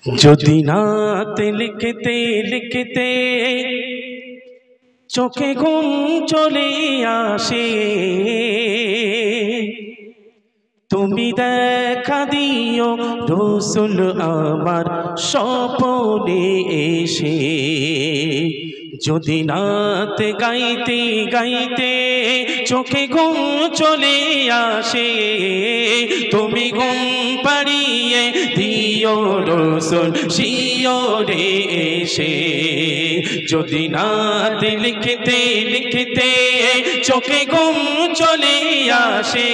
যদি নাতে লিখতে লিখতে চোখে ঘুম চলে আসে, তুমি দেখা দিও রসুল আমার স্বপনে এসে। যদি নাত গাইতে গাইতে চোখে ঘুম চলে আসে, তুমি ঘুম পাড়িয়ে দিও রসুল শিয়রে এসে। যদি নাত লিখতে লিখতে চোখে ঘুম চলে আসে,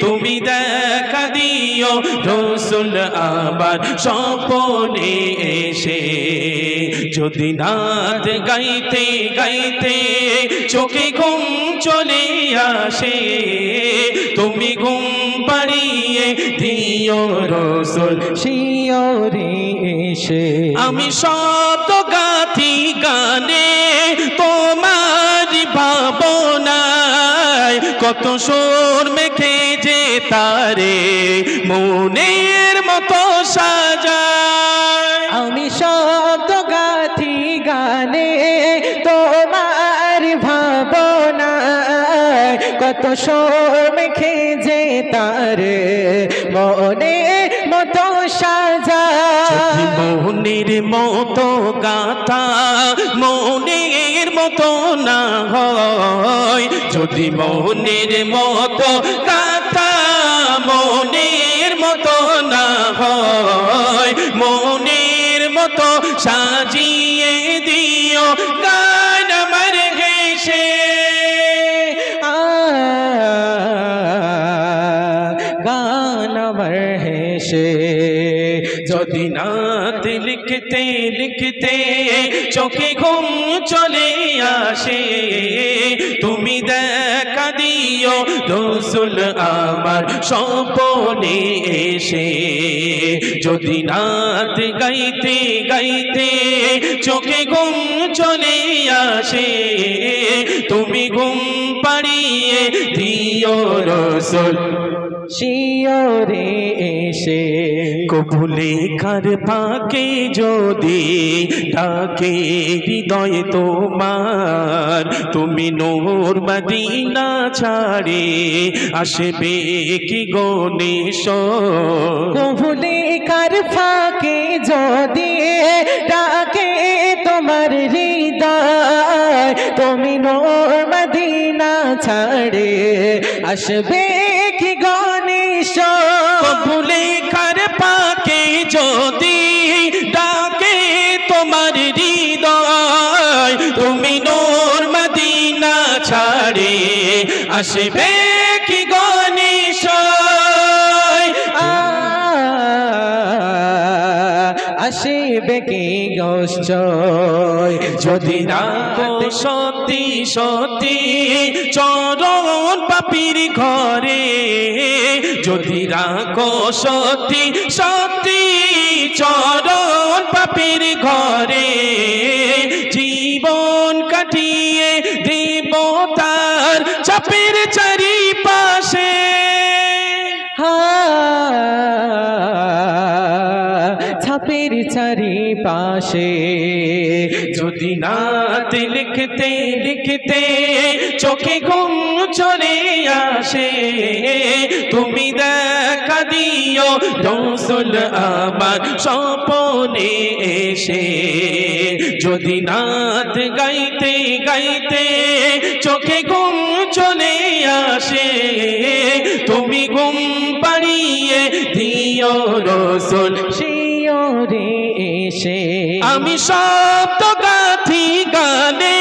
তুমি দেখা দিও রসুল আবার স্বপনে এসে। যদি নাত গাইতে গাইতে চোখে ঘুম চলে আসে, তুমি ঘুম পাড়িয়ে দিও রসুল শিয়রে এসে। আমি শত গাথি গানে তোমার ভাবনায়, কত সুর মেখে যে তারে মনের মতো সাজায়। আমি শত গাথি গানে তোমার ভাবনায়, কত সুর মেখে যে তারে মনের মতো সাজায়। মনের মতো গাথা মনের মতো না হয়, যদি মনের মতো গাথা মনের মতো না হয়, মনের মতো সাজিয়ে দিও গান আমার ঘেঁষে। গান আমার হেসে। যদি নাত লিখতে লিখতে চোখে ঘুম চলে আসে, তুমি দেখা দিও রসুল আমার স্বপনে এসে। যদি নাত গাইতে গাইতে চোখে ঘুম চলে আসে, তুমি ঘুম পাড়িয়ে দিও রসুল শিয়রে এসে। কবুলে কার পাকে যদি ডাকে হৃদয় তোমার, তুমি নূর মদিনা ছাড়ে আসবে কি গণেশ। কবুলে কার ফাঁকে যদি ডাকে তোমার হৃদয়, তুমি নূর মদিনা ছাড়ে আসবে কি গণেশ। কবুলে কার পাকে যদি ডাকে তোমার হৃদয়, তুমি নূর মদিনা ছাড়ে আসবে কি গণেশ। আসবে কি গোষ্ঠ। যদি রাখো সত্যি সত্যি চরণ পাপির ঘরে, যদি রাখো সত্যি সত্যি চরণ পাপির ঘরে, জীবন কাটিয়ে দেব তার চাপের চারিপাশে। ছাপের চারিপাশে। যদি নাত লিখতে লিখতে চোখে ঘুম চলে আসে, তুমি দেখা দিও রসুল আমার স্বপনে এসে। যদি নাত গাইতে গাইতে চোখে ঘুম চলে আসে, তুমি ঘুম পাড়িয়ে দিও রসুল শিয়রে এসে। আমি শব্দ গাথি গানে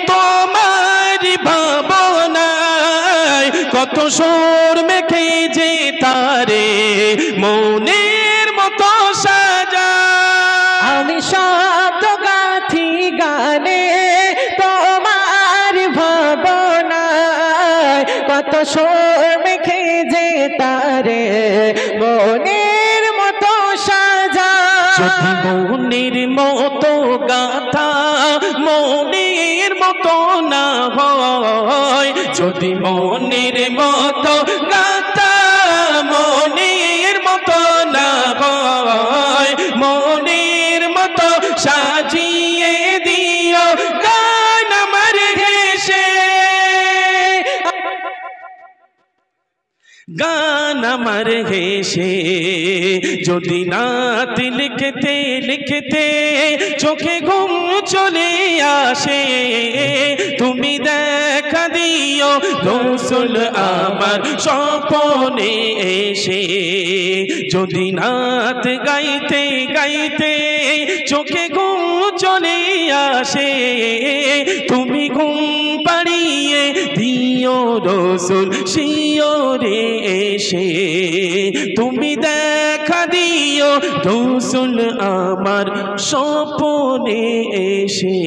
তোমার ভাবনায়, কত সুর মেখে যে তারে মনের মতো সাজায়। আমি শব্দ গাথি গানে তোমার ভাবনায়, কত সুর মেখে যে তারে মনের মতো সাজায়। যদি মনের মতো গাথা মনের মতো না হয়, যদি মনের মতো গাথা মনের মতো না হয়, গান আমার হেসে যদি নাত লিখতে লিখতে চোখে ঘুম চলে আসে তুমি দেখা দিও রসুল আমার স্বপনে এসে যদি নাত গাইতে গাইতে চোখে ঘুম চলে আসে তুমি ঘুম পাড়িয়ে দিও রসুল শিওরে এসে তুমি দেখা দিও রসুল আমার স্বপনে এসে।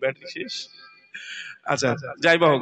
ব্যাটারি শেষ। আচ্ছা যাই হোক।